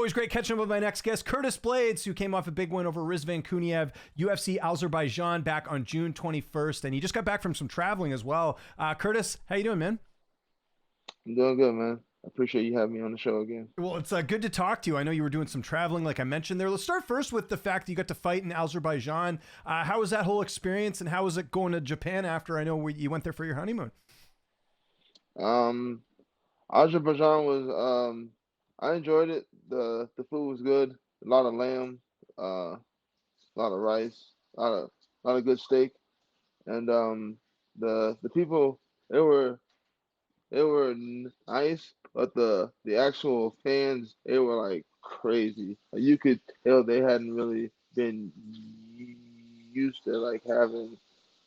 always great catching up with my next guest, Curtis Blaydes, who came off a big win over Rizvan Kuniev, UFC Azerbaijan back on June 21st. And he just got back from some traveling as well. Curtis, how you doing, man? I'm doing good, man. I appreciate you having me on the show again. Well, it's good to talk to you. I know you were doing some traveling, like I mentioned there. Let's start first with the fact that you got to fight in Azerbaijan. How was that whole experience, and how was it going to Japan after I know you went there for your honeymoon? Um, Azerbaijan was I enjoyed it. The food was good. A lot of lamb, a lot of rice, a lot of good steak, and the people they were nice, but the actual fans they were like crazy. Like, you could tell they hadn't really been used to like having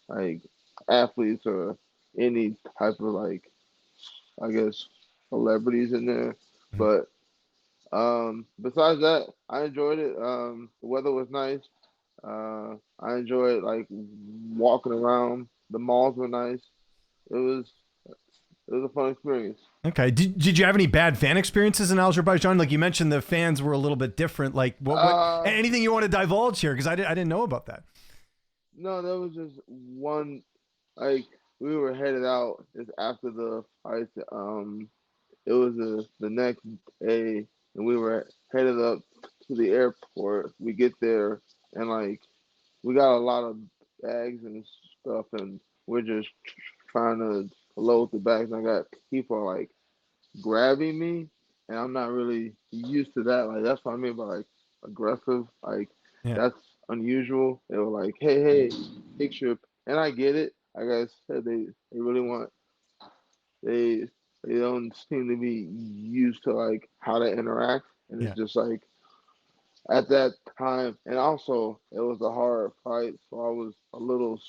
like athletes or any type of like I guess celebrities in there. Mhm. But besides that, I enjoyed it. The weather was nice. I enjoyed like walking around. The malls were nice. It was it was a fun experience. Okay. Did you have any bad fan experiences in Azerbaijan? Like you mentioned, the fans were a little bit different. Like what Uh, anything you want to divulge here? Because I didn't know about that. no, there was just one like we were headed out just after the fight. It was the next day, and we were headed up to the airport. We get there, and like we got a lot of bags and stuff, and we're just trying to load the bags. And I got people like grabbing me, and I'm not really used to that. Like that's what I mean by like aggressive. Like Yeah. that's unusual. They were like, "Hey, hey, picture," and I get it. Like I said, they really want they they don't seem to be used to like how to interact, and Yeah. it's just like at that time, and also it was a hard fight, so I was a little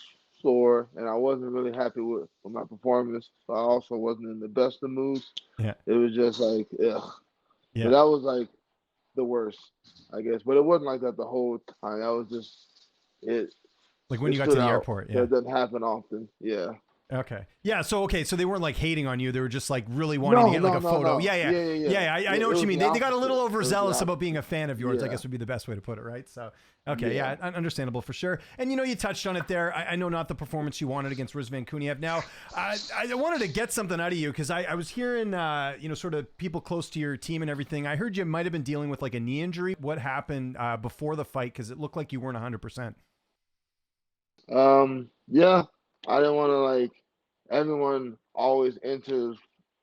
sore, and I wasn't really happy with my performance. So I also wasn't in the best of moods. Yeah. It was just like, ugh. So Yeah. that was like the worst, I guess. But it wasn't like that the whole time. That was just it. Like when It you got to stood the out. airport. That Yeah. doesn't happen often. Yeah. Okay. Yeah. So okay. So they weren't like hating on you. They were just like really wanting to No, get like no, a no, photo. no. Yeah. Yeah. Yeah, yeah, yeah. Yeah. I know It what you was mean. the They got a little opposite. It was the overzealous about being a opposite. fan of yours, I Yeah. guess would be the best way to put it. Right. So, okay. Yeah. Yeah. Understandable for sure. And you touched on it there. I know not the performance you wanted against Rizvan Kuniev. Now, I wanted to get something out of you because I was hearing, sort of people close to your team and everything. I heard you might have been dealing with like a knee injury. What happened before the fight? Because it looked like you weren't 100%. Yeah. I didn't want to like everyone always enters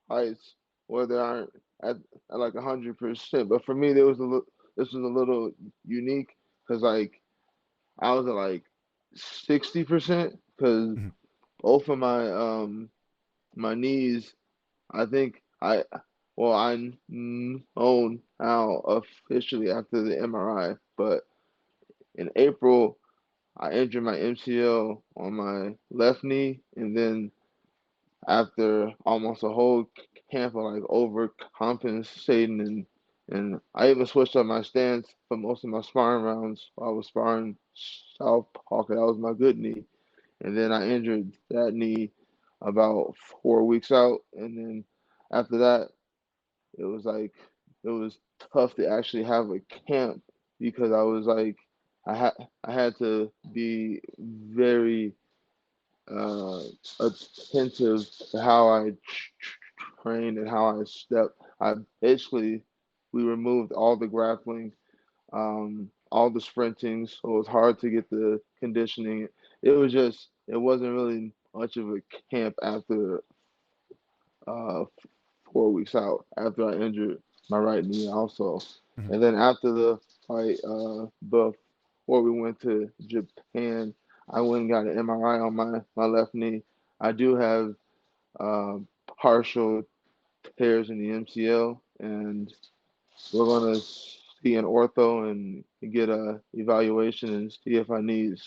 fights where they aren't at like 100%. But for me, this was a little unique because like I was at like 60% because Mhm. both of my knees, I think I know now officially after the MRI, but in April I injured my MCL on my left knee, and then after almost a whole camp of like overcompensating and I even switched up my stance for most of my sparring rounds. I was sparring southpaw, 'cause that was my good knee, and then I injured that knee about 4 weeks out, and then after that, it was like it was tough to actually have a camp because I was like I had to be very uh, attentive to how I trained and how I stepped. I basically we removed all the grappling, all the sprinting, so it was hard to get the conditioning. It wasn't really much of a camp after 4 weeks out after I injured my right knee also, Mhm. and then after the fight, before we went to Japan, I went and got an MRI on my left knee. I do have um, partial tears in the MCL, and we're gonna see an ortho and get a evaluation and see if I need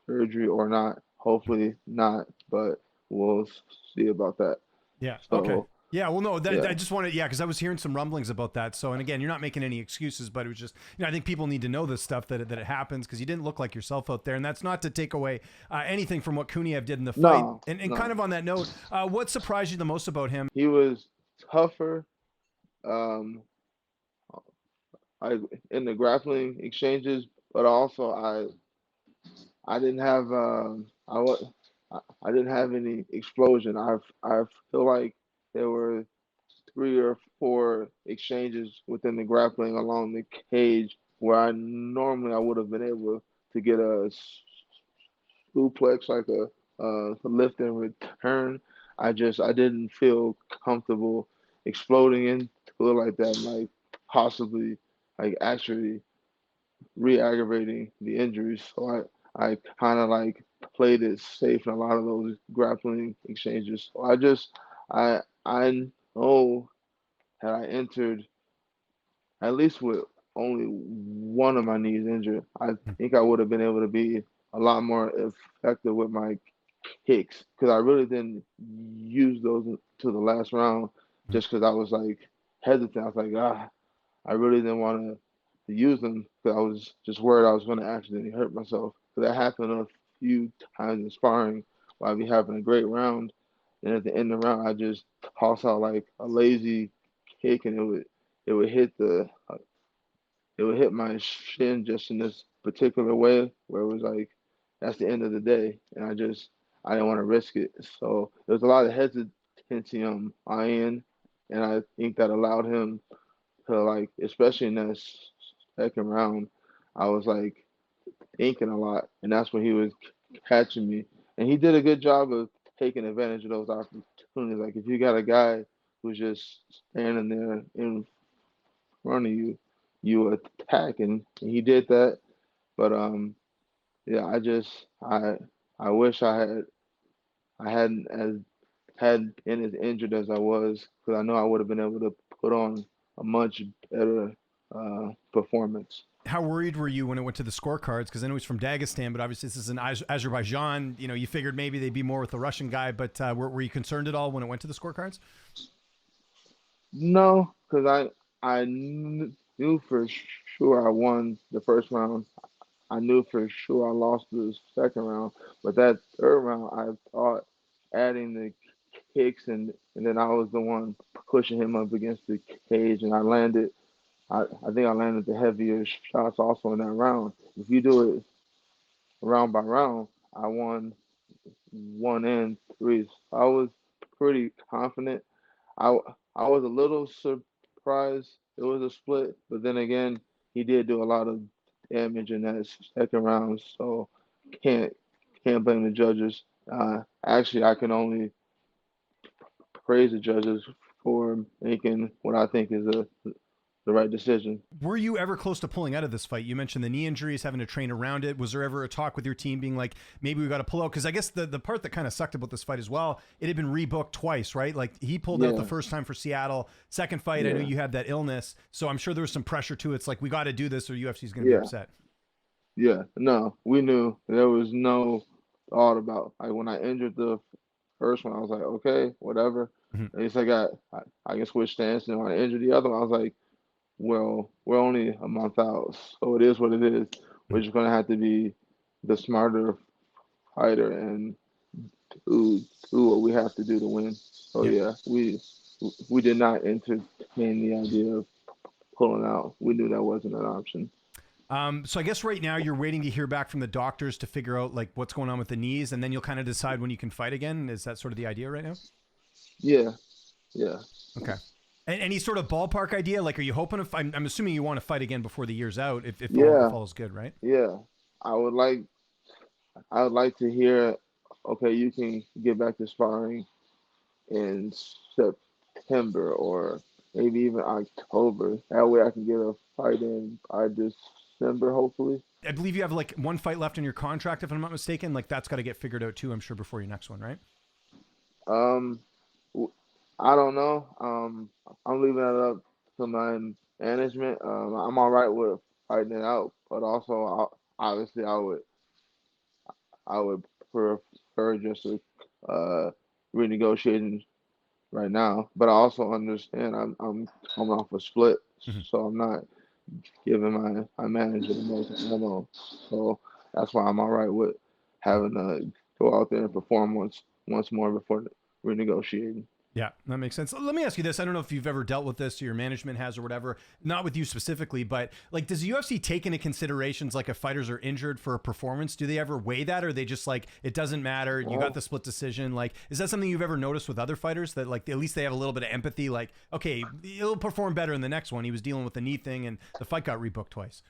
surgery or not. Hopefully not, but we'll see about that. Yeah. Okay. So Yeah. Well, no, yeah. I just wanted, yeah, because I was hearing some rumblings about that. So, and again, you're not making any excuses, but it was just, I think people need to know this stuff that it happens because you didn't look like yourself out there. And that's not to take away anything from what Kuniev did in the fight. No, And kind no. of on that note, what surprised you the most about him? He was tougher. Um, like in the grappling exchanges, but also I didn't have I didn't have any explosion. I feel like there were 3 or 4 exchanges within the grappling along the cage where I normally I would have been able to get a suplex, like a lift and return. I didn't feel comfortable exploding into it like that, and like possibly like actually re-aggravating the injuries. So I kind of like played it safe in a lot of those grappling exchanges. So I know had I entered at least with only one of my knees injured, I think I would have been able to be a lot more effective with my kicks because I really didn't use those to the last round just because I was like hesitant. I was like, I really didn't want to use them because I was just worried I was going to accidentally hurt myself. Because that happened a few times in sparring where I'd be having a great round, and at the end of the round I just toss out like a lazy kick, and it would hit the it would hit my shin just in this particular way where it was like that's the end of the day, and I didn't want to risk it. So there was a lot of hesitancy on my end, and I think that allowed him to like, especially in that second round, I was like thinking a lot, and that's when he was catching me, and he did a good job of taking advantage of those opportunities. Like if you got a guy who's just standing there in front of you, you attack, and he did that. But yeah, I wish I hadn't as had been as injured as I was, because I know I would have been able to put on a much better performance. How worried were you when it went to the scorecards? Because I know he's from Dagestan, but obviously this is in Azerbaijan. You know, you figured maybe they'd be more with the Russian guy, but were you concerned at all when it went to the scorecards? No, because I knew for sure I won the first round. I knew for sure I lost the second round, but that third round, I thought adding the kicks, and then I was the one pushing him up against the cage, and I landed. I think I landed the heavier shots also in that round. If you do it round by round, I won 1 and 3. So I was pretty confident. I I was a little surprised it was a split, but then again, he did do a lot of damage in that second round, so can't can't blame the judges. Actually, I can only praise the judges for making what I think is the right decision. Were you ever close to pulling out of this fight? You mentioned the knee injuries, having to train around it. Was there ever a talk with your team being like, maybe we got to pull out? Because I guess the part that kind of sucked about this fight as well, it had been rebooked twice, right? Like he pulled out the Yeah, first time for Seattle. Second fight, I know yeah, you had that illness. So I'm sure there was some pressure too. It's like, we got to do this or UFC is going to be yeah, upset. yeah. No, we knew there was no thought about like when I injured the first one, I was like, okay, whatever. Mhm. At least I can switch stance. And when I injured the other one, I was like, well, we're only a month out, so it is what it is. We're Mhm. just gonna have to be the smarter fighter and do what we have to do to win. So Yeah. yeah, we did not entertain the idea of pulling out. We knew that wasn't an option. So I guess right now you're waiting to hear back from the doctors to figure out like what's going on with the knees, and then you'll kind of decide when you can fight again. Is that sort of the idea right now? Yeah, yeah, Okay. And any sort of ballpark idea? Like, are you hoping to? I'm assuming you want to fight again before the year's out, if yeah, all is good, right? yeah. I would like I would like to hear. Okay, you can get back to sparring in September or maybe even October. That way I can get a fight in by December, hopefully. I believe you have like one fight left in your contract, if I'm not mistaken. Like that's got to get figured out too. I'm sure before your next one, right? Um, w- I don't know. I'm leaving that up to my management. I'm all right with fighting it out, but also obviously I would prefer just a renegotiating right now. But I also understand I'm coming off a split, Mhm. so I'm not giving my manager the most ammo. So that's why I'm all right with having to go out there and perform once more before renegotiating. Yeah, that makes sense. Let me ask you this. I don't know if you've ever dealt with this or your management has or whatever, not with you specifically, but like, does the UFC take into considerations like if fighters are injured for a performance? Do they ever weigh that, or are they just like, it doesn't matter, you got the split decision? Like, is that something you've ever noticed with other fighters that like, at least they have a little bit of empathy? Like, okay, he'll perform better in the next one. He was dealing with the knee thing and the fight got rebooked twice.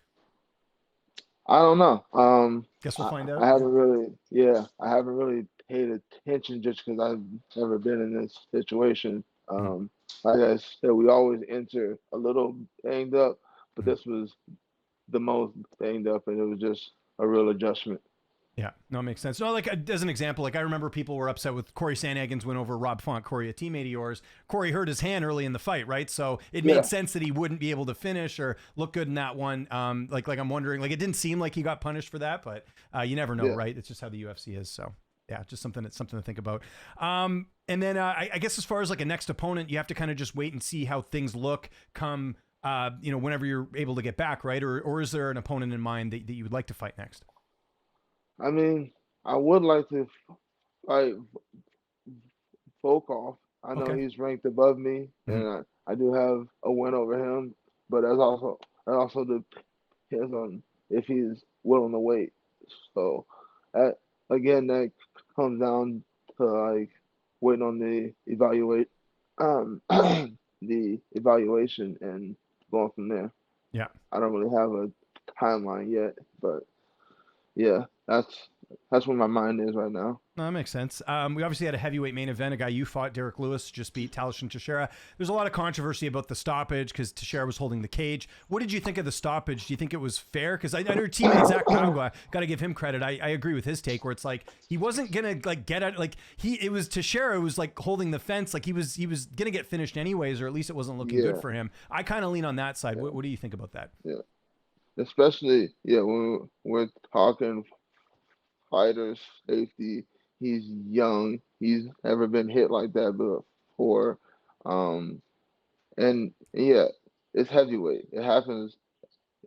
I don't know. Guess we'll find I out. haven't really, yeah, I haven't really paid attention just because I've never been in this situation. Mhm. Like I said, we always enter a little banged up, but Mhm. this was the most banged up, and it was just a real adjustment. Yeah, no, it makes sense. No, like as an example, like I remember people were upset with Corey Sandhagen's win over Rob Font, Corey, a teammate of yours. Corey hurt his hand early in the fight, right? So it made Yeah, sense that he wouldn't be able to finish or look good in that one. Like I'm wondering, like it didn't seem like he got punished for that, but you never know, yeah. right? It's just how the UFC is. So yeah, just something to think about. And then I guess as far as like a next opponent, you have to kind of just wait and see how things look come, whenever you're able to get back, right? Or is there an opponent in mind that you would like to fight next? I mean, I would like to fight Volkov. I know Okay. he's ranked above me, Mhm. and I do have a win over him, but that also depends on if he's willing to wait. So, that, again, that comes down to like waiting on the evaluation and going from there. Yeah. I don't really have a timeline yet, but yeah, that's where my mind is right now. No, that makes sense. We obviously had a heavyweight main event. A guy you fought, Derrick Lewis, just beat Tallison Teixeira. There's a lot of controversy about the stoppage because Teixeira was holding the cage. What did you think of the stoppage? Do you think it was fair? Because I know your teammate Zach Pagua, got to give him credit. I agree with his take where it's like he wasn't gonna like get at like it was Teixeira who was like holding the fence, like he was gonna get finished anyways, or at least it wasn't looking good Yeah, for him. I kind of lean on that side. yeah, What do you think about that? yeah. Especially, yeah, when we're talking fighter safety, he's young. He's never been hit like that before. Um, and yeah, it's heavyweight. It happens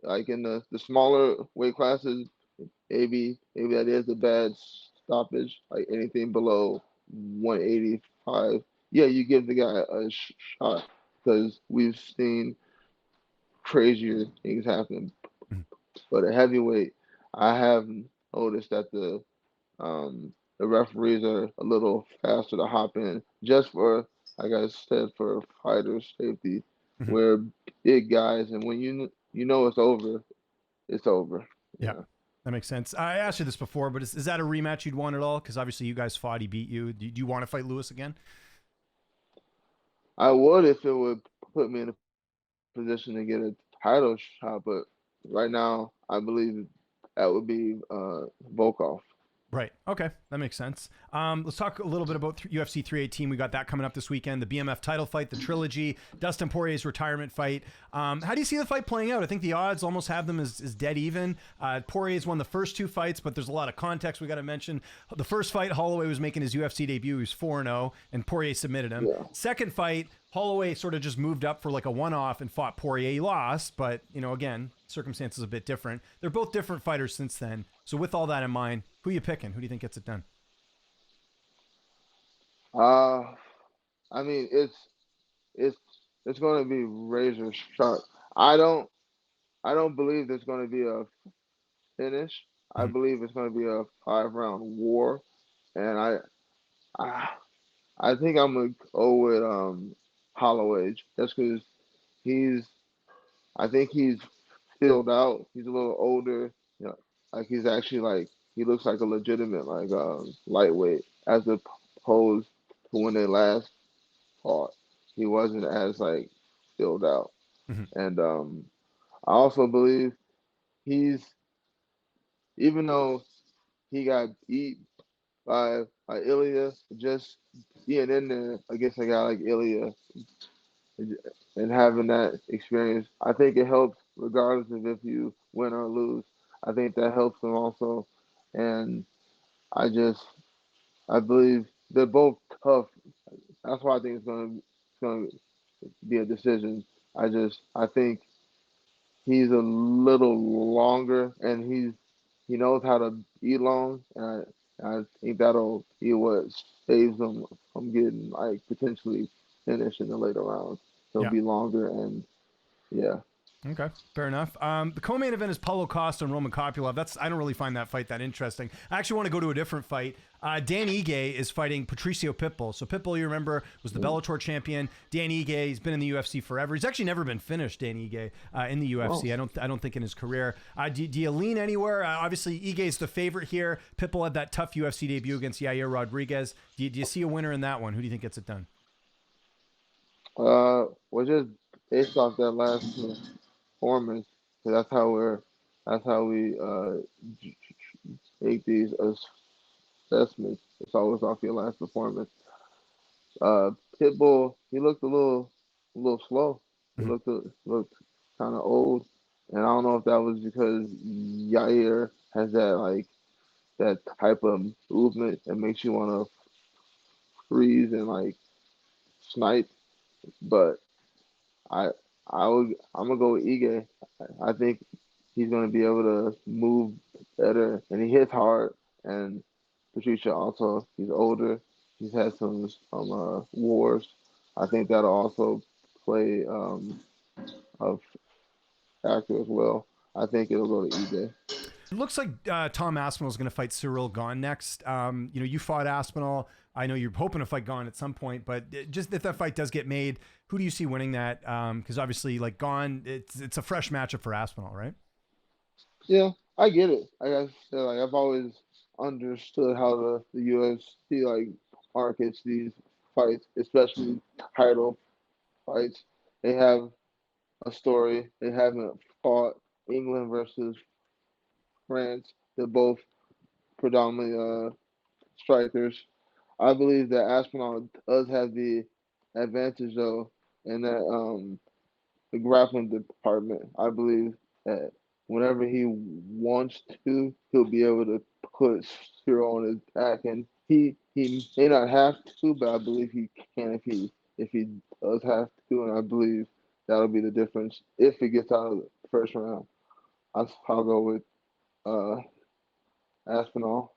like in the smaller weight classes. Maybe that is a bad stoppage. Like anything below 185, yeah, you give the guy a shot because we've seen crazier things happen. But a heavyweight, I have noticed that the referees are a little faster to hop in just for, like I said, for fighter safety. Mhm. We're big guys, and when you know it's over, it's over. Yeah. Yeah, That makes sense. I asked you this before, but is that a rematch you'd want at all? Because obviously you guys fought, he beat you. Do you want to fight Lewis again? I would if it would put me in a position to get a title shot, but right now I believe that would be Volkov. Right. Okay. That makes sense. Let's talk a little bit about UFC 318. We got that coming up this weekend. The BMF title fight, the trilogy, Dustin Poirier's retirement fight. How do you see the fight playing out? I think the odds almost have them as dead even. Poirier's won the first two fights, but there's a lot of context we got to mention. The first fight, Holloway was making his UFC debut. He was 4-0, and Poirier submitted him. Yeah. Second fight, Holloway sort of just moved up for like a one-off and fought Poirier. He lost, but again, circumstances a bit different. They're both different fighters since then. So with all that in mind, who are you picking? Who do you think gets it done? Uh, I mean it's it's going to be razor sharp. I don't I don't believe there's going to be a finish. I Mhm. believe it's going to be a 5 round war, and I I think I'm gonna go with Holloway just because he's I think he's filled out. He's a little older. Like he's actually like he looks like a legitimate like lightweight as opposed to when they last fought. He wasn't as like filled out, Mhm. and I also believe he's even though he got beat by Ilya, just being in there against a guy like Ilya and having that experience, I think it helps regardless of if you win or lose. I think that helps them also, and I just I believe they're both tough. That's why I think it's gonna be a decision. I think he's a little longer and he knows how to be long. I think that'll be what saves him from getting like potentially finished in the later rounds. He'll Yeah. be longer and yeah. Okay, fair enough. The co-main event is Paulo Costa and Roman Kopylov. I don't really find that fight that interesting. I actually want to go to a different fight. Dan Ige is fighting Patricio Pitbull. So Pitbull, you remember, was the Bellator champion. Dan Ige, he's been in the UFC forever. He's actually never been finished, Dan Ige, in the UFC. I don't think in his career. Do you lean anywhere? Obviously, Ige is the favorite here. Pitbull had that tough UFC debut against Yair Rodriguez. Do you see a winner in that one? Who do you think gets it done? Well, just based off that last performance, 'cause that's how we make these assessments. It's always off your last performance. Pitbull, he looked a little slow. He Mhm. looked kind of old, and I don't know if that was because Yair has that type of movement that makes you want to freeze and like snipe. But I I'm gonna go with Ige. I think he's gonna be able to move better, and he hits hard. And Patricia also, he's older. He's had some wars. I think that'll also play a factor as well. I think it'll go to Ige. It looks like Tom Aspinall is going to fight Ciryl Gane next. You fought Aspinall. I know you're hoping to fight Gane at some point, but just if that fight does get made, who do you see winning that? Because obviously, like Gane, it's a fresh matchup for Aspinall, right? Yeah, I get it. Like I said, like I've always understood how the UFC like markets these fights, especially title fights. They have a story. They haven't fought England versus France. They're both predominantly strikers. I believe that Aspinall does have the advantage though in that the grappling department. I believe that whenever he wants to, he'll be able to put Ciryl on his back, and he may not have to, but I believe he can if he does have to, and I believe that'll be the difference if it gets out of the first round. I'll go with uh, Aspinall.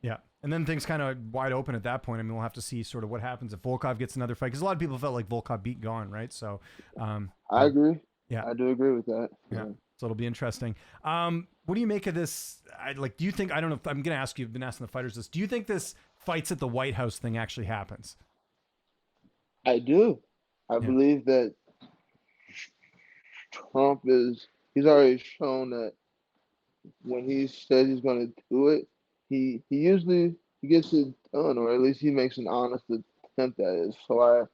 Yeah. And then things kind of wide open at that point. I mean, we'll have to see sort of what happens if Volkov gets another fight because a lot of people felt like Volkov beat Gane, right? So, I agree. yeah, I do agree with that. yeah. So it'll be interesting. What do you make of this? Do you think, I don't know if I'm going to ask you, I've been asking the fighters this. Do you think this fights at the White House thing actually happens? I do. I Yeah. believe that he's already shown that when he says he's going to do it, he usually he gets it done, or at least he makes an honest attempt at it. So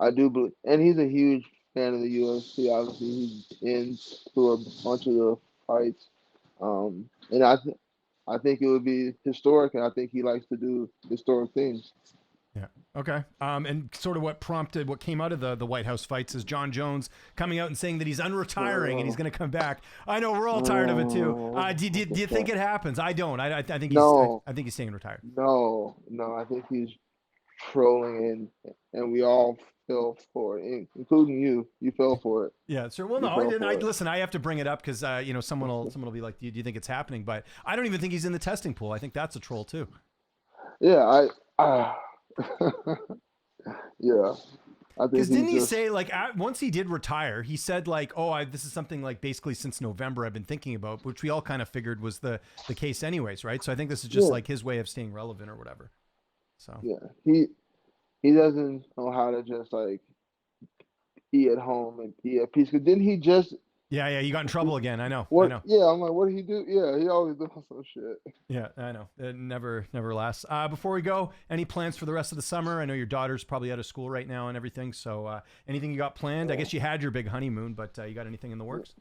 I do believe, and he's a huge fan of the UFC. Obviously, he's into a bunch of the fights, and I think it would be historic, and I think he likes to do historic things. Yeah. Okay. And sort of what came out of the White House fights is Jon Jones coming out and saying that he's unretiring and he's going to come back. I know we're all tired of it too. Do you think it happens? I don't. I think No, I think he's staying retired. no. I think he's trolling, and we all fell for it, including you. You fell for it. Yeah, sure. Well, You no, I fell didn't. for it. Listen, I have to bring it up because someone will be like, do you think it's happening? But I don't even think he's in the testing pool. I think that's a troll too. Yeah, yeah. I think Because didn't he's he just say like once he did retire, he said like, "Oh, this is something like basically since November I've been thinking about," which we all kind of figured was the case anyways, right? So I think this is just yeah, like his way of staying relevant or whatever. So yeah. He doesn't know how to just like be at home and be at peace. Cause didn't he just yeah, you got in trouble again. I what? know. Yeah, I'm like, what did he do? Yeah, he always does some shit. Yeah, I know. It never lasts. Before we go, any plans for the rest of the summer? I know your daughter's probably out of school right now and everything. So anything you got planned? I guess you had your big honeymoon, but you got anything in the works?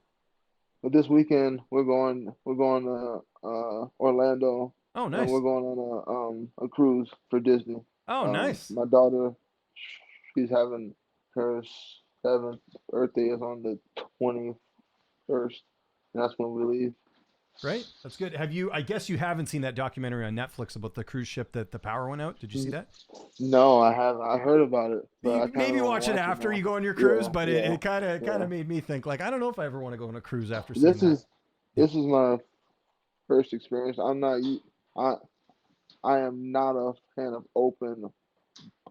But this weekend we're going to Orlando, Oh, and we're nice. going on a cruise for Disney. Oh, nice. My daughter, she's having her seventh birthday is on the 21st, and that's when we leave. Right. That's good. Have you? I guess you haven't seen that documentary on Netflix about the cruise ship that the power went out. Did you see that? No, I haven't. I heard about it, but I You kind of maybe want to watch it watch it after now. you go on your cruise, Yeah, but yeah, it kind of yeah. made me think like I don't know if I ever want to go on a cruise after seeing This that. is Yeah. this is my first experience. I'm not. I I am not a fan of open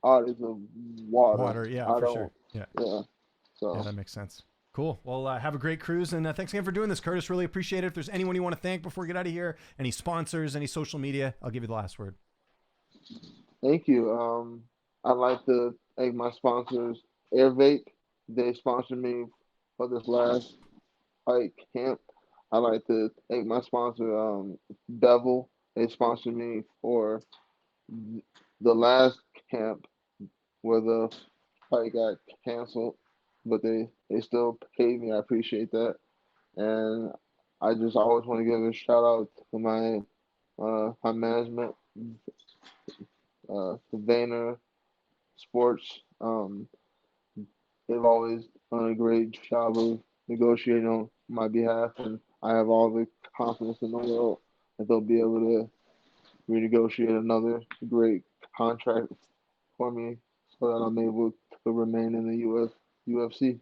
bodies of water. Water, yeah, I for sure. don't. Yeah. Yeah. Yeah, So that makes sense. Cool. Well, have a great cruise, and thanks again for doing this, Curtis. Really appreciate it. If there's anyone you want to thank before we get out of here, any sponsors, any social media, I'll give you the last word. thank you. I'd like to thank my sponsors, Airvape. They sponsored me for this last hike camp. I'd like to thank my sponsor, Bevel. They sponsored me for the last camp where the fight got canceled, but they still paid me. I appreciate that, and I just always want to give a shout out to my management, to Vayner Sports. They've always done a great job of negotiating on my behalf, and I have all the confidence in the world that they'll be able to renegotiate another great contract for me so that I'm able to remain in the UFC.